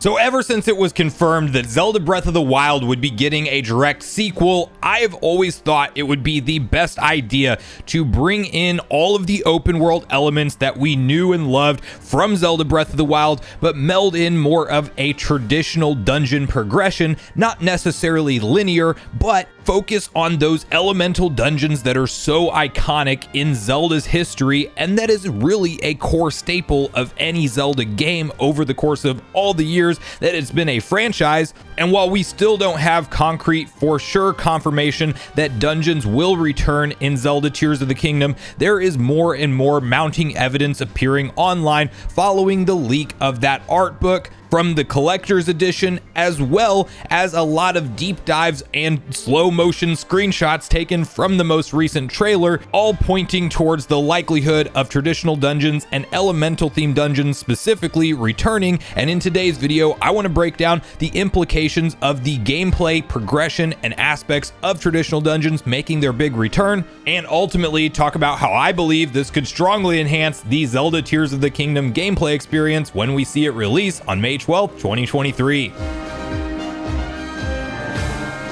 So ever since it was confirmed that Zelda Breath of the Wild would be getting a direct sequel, I have always thought it would be the best idea to bring in all of the open world elements that we knew and loved from Zelda Breath of the Wild, but meld in more of a traditional dungeon progression, not necessarily linear, but focus on those elemental dungeons that are so iconic in Zelda's history, and that is really a core staple of any Zelda game over the course of all the years that it's been a franchise. And while we still don't have concrete for sure confirmation that dungeons will return in Zelda Tears of the Kingdom, there is more and more mounting evidence appearing online following the leak of that art book from the collector's edition, as well as a lot of deep dives and slow motion screenshots taken from the most recent trailer, all pointing towards the likelihood of traditional dungeons and elemental themed dungeons specifically returning. And in today's video, I want to break down the implications of the gameplay, progression, and aspects of traditional dungeons making their big return, and ultimately talk about how I believe this could strongly enhance the Zelda Tears of the Kingdom gameplay experience when we see it release on May 12th, 2023.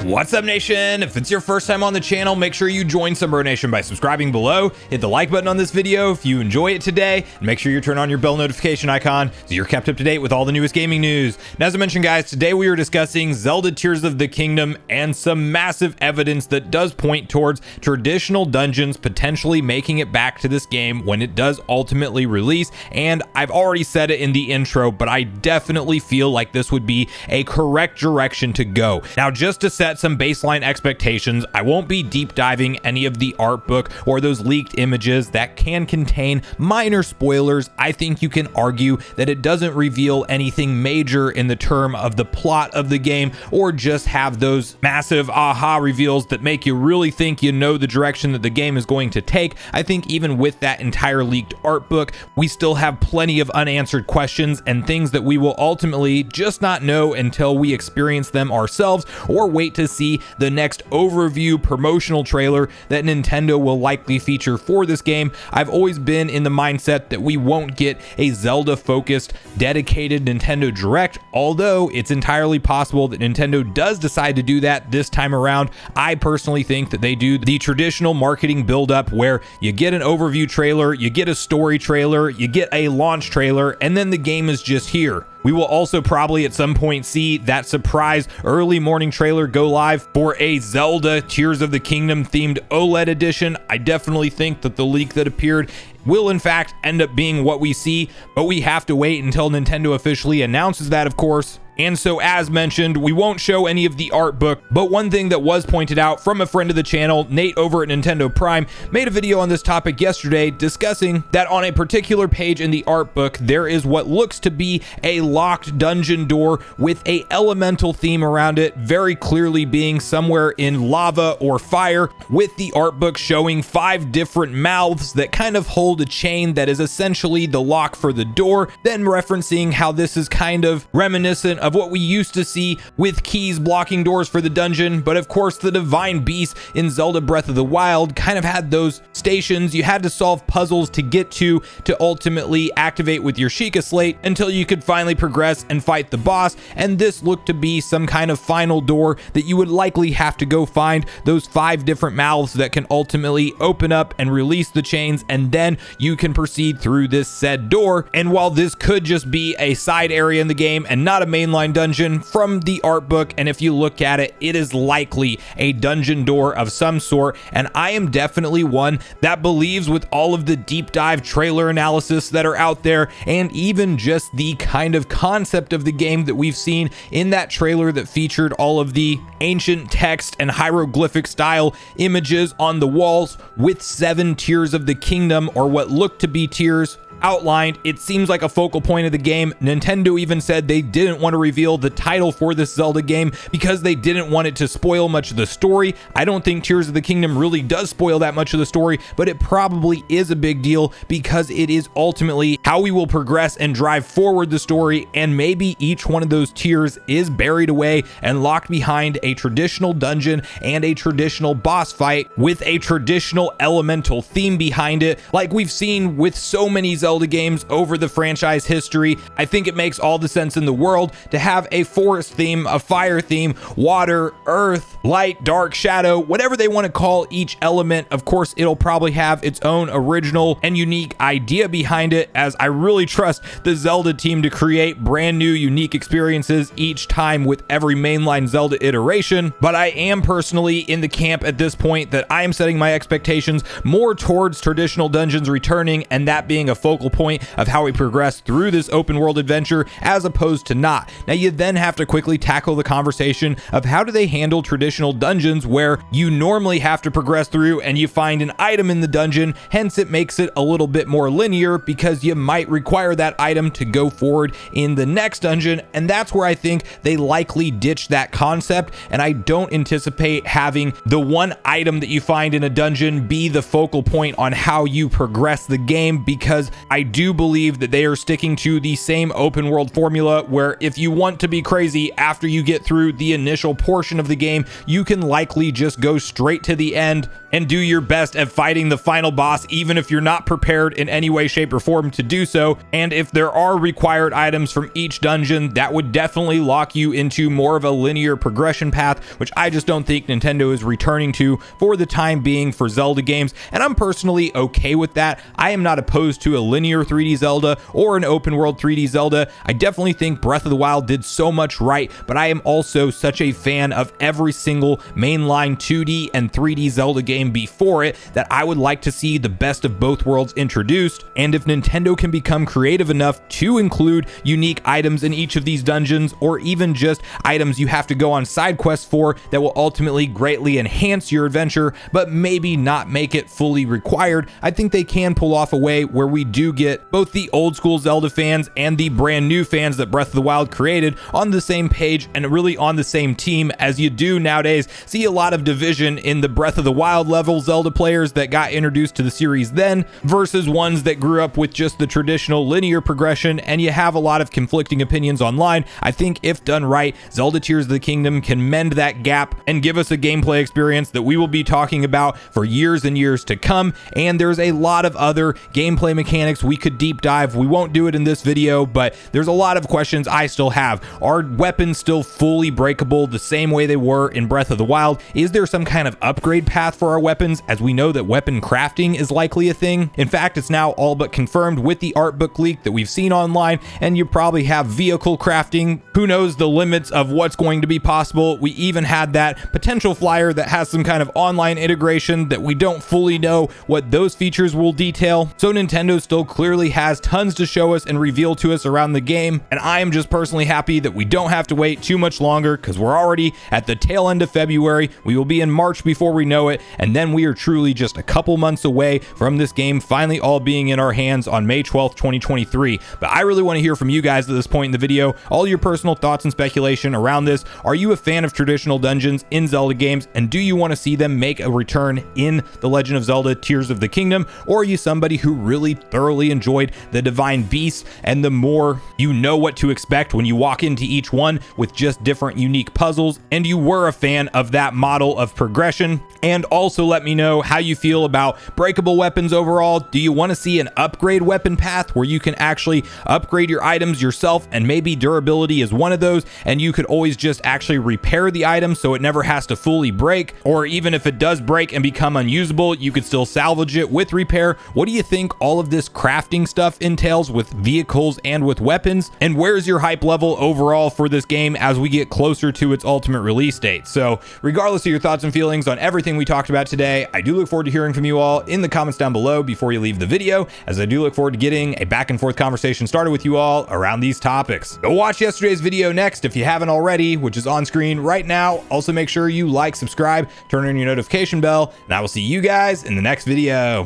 What's up, Nation? If it's your first time on the channel, make sure you join Sunbro Nation by subscribing below. Hit the like button on this video if you enjoy it today, and make sure you turn on your bell notification icon so you're kept up to date with all the newest gaming news. And as I mentioned, guys, today we are discussing Zelda Tears of the Kingdom and some massive evidence that does point towards traditional dungeons potentially making it back to this game when it does ultimately release. And I've already said it in the intro, but I definitely feel like this would be a correct direction to go. Now, just to set some baseline expectations, I won't be deep diving any of the art book or those leaked images that can contain minor spoilers. I think you can argue that it doesn't reveal anything major in the term of the plot of the game, or just have those massive aha reveals that make you really think you know the direction that the game is going to take. I think even with that entire leaked art book, we still have plenty of unanswered questions and things that we will ultimately just not know until we experience them ourselves, or wait to see the next overview promotional trailer that Nintendo will likely feature for this game. I've always been in the mindset that we won't get a Zelda focused dedicated Nintendo Direct, although it's entirely possible that Nintendo does decide to do that this time around. I personally think that they do the traditional marketing build-up where you get an overview trailer, you get a story trailer, you get a launch trailer, and then the game is just here. We will also probably at some point see that surprise early morning trailer go live for a Zelda Tears of the Kingdom themed OLED edition. I definitely think that the leak that appeared will in fact end up being what we see, but we have to wait until Nintendo officially announces that, of course. And so, as mentioned, we won't show any of the art book, but one thing that was pointed out from a friend of the channel, Nate over at Nintendo Prime, made a video on this topic yesterday discussing that on a particular page in the art book, there is what looks to be a locked dungeon door with a elemental theme around it, very clearly being somewhere in lava or fire, with the art book showing 5 different mouths that kind of hold a chain that is essentially the lock for the door, then referencing how this is kind of reminiscent of what we used to see with keys blocking doors for the dungeon. But of course, the divine beast in Zelda Breath of the Wild kind of had those stations you had to solve puzzles to get to ultimately activate with your Sheikah Slate until you could finally progress and fight the boss. And this looked to be some kind of final door that you would likely have to go find those 5 different mouths that can ultimately open up and release the chains, and then you can proceed through this said door. And while this could just be a side area in the game and not a mainline dungeon, from the art book, and if you look at it, it is likely a dungeon door of some sort. And I am definitely one that believes, with all of the deep dive trailer analysis that are out there, and even just the kind of concept of the game that we've seen in that trailer that featured all of the ancient text and hieroglyphic style images on the walls with 7 Tears of the Kingdom, or what looked to be tears, outlined. It seems like a focal point of the game. Nintendo even said they didn't want to reveal the title for this Zelda game because they didn't want it to spoil much of the story. I don't think Tears of the Kingdom really does spoil that much of the story, but it probably is a big deal because it is ultimately how we will progress and drive forward the story. And maybe each one of those tears is buried away and locked behind a traditional dungeon and a traditional boss fight with a traditional elemental theme behind it, like we've seen with so many Zelda Zelda games over the franchise history, I think it makes all the sense in the world to have a forest theme, a fire theme, water, earth, light, dark, shadow, whatever they want to call each element. Of course, it'll probably have its own original and unique idea behind it, as I really trust the Zelda team to create brand new, unique experiences each time with every mainline Zelda iteration. But I am personally in the camp at this point that I am setting my expectations more towards traditional dungeons returning, and that being a focal point of how we progress through this open world adventure, as opposed to not. Now, you then have to quickly tackle the conversation of how do they handle traditional dungeons where you normally have to progress through and you find an item in the dungeon. Hence, it makes it a little bit more linear because you might require that item to go forward in the next dungeon. And that's where I think they likely ditch that concept. And I don't anticipate having the one item that you find in a dungeon be the focal point on how you progress the game, because I do believe that they are sticking to the same open world formula where if you want to be crazy after you get through the initial portion of the game, you can likely just go straight to the end and do your best at fighting the final boss, even if you're not prepared in any way, shape, or form to do so. And if there are required items from each dungeon, that would definitely lock you into more of a linear progression path, which I just don't think Nintendo is returning to for the time being for Zelda games. And I'm personally okay with that. I am not opposed to a linear 3D Zelda or an open world 3D Zelda. I definitely think Breath of the Wild did so much right, but I am also such a fan of every single mainline 2D and 3D Zelda game before it that I would like to see the best of both worlds introduced. And if Nintendo can become creative enough to include unique items in each of these dungeons, or even just items you have to go on side quests for that will ultimately greatly enhance your adventure but maybe not make it fully required, I think they can pull off a way where we do get both the old school Zelda fans and the brand new fans that Breath of the Wild created on the same page and really on the same team, as you do nowadays see a lot of division in the Breath of the Wild level Zelda players that got introduced to the series then versus ones that grew up with just the traditional linear progression, and you have a lot of conflicting opinions online. I think if done right, Zelda Tears of the Kingdom can mend that gap and give us a gameplay experience that we will be talking about for years and years to come. And there's a lot of other gameplay mechanics we could deep dive. We won't do it in this video, but there's a lot of questions I still have. Are weapons still fully breakable the same way they were in Breath of the Wild? Is there some kind of upgrade path for our weapons, as we know that weapon crafting is likely a thing? In fact, it's now all but confirmed with the art book leak that we've seen online, and you probably have vehicle crafting. Who knows the limits of what's going to be possible? We even had that potential flyer that has some kind of online integration that we don't fully know what those features will detail. So Nintendo still clearly has tons to show us and reveal to us around the game, and I am just personally happy that we don't have to wait too much longer, because we're already at the tail end of February. We will be in March before we know it, and then we are truly just a couple months away from this game finally all being in our hands on May 12th, 2023. But I really want to hear from you guys at this point in the video, all your personal thoughts and speculation around this. Are you a fan of traditional dungeons in Zelda games, and do you want to see them make a return in The Legend of Zelda Tears of the Kingdom? Or are you somebody who really thoroughly enjoyed the Divine Beasts, and the more you know what to expect when you walk into each one with just different unique puzzles, and you were a fan of that model of progression? And also let me know how you feel about breakable weapons overall. Do you want to see an upgrade weapon path where you can actually upgrade your items yourself, and maybe durability is one of those, and you could always just actually repair the item so it never has to fully break? Or even if it does break and become unusable, you could still salvage it with repair. What do you think all of this crafting stuff entails with vehicles and with weapons? And where's your hype level overall for this game as we get closer to its ultimate release date? So regardless of your thoughts and feelings on everything we talked about today, I do look forward to hearing from you all in the comments down below before you leave the video, as I do look forward to getting a back and forth conversation started with you all around these topics. Go watch yesterday's video next if you haven't already, which is on screen right now. Also make sure you like, subscribe, turn on your notification bell, and I will see you guys in the next video.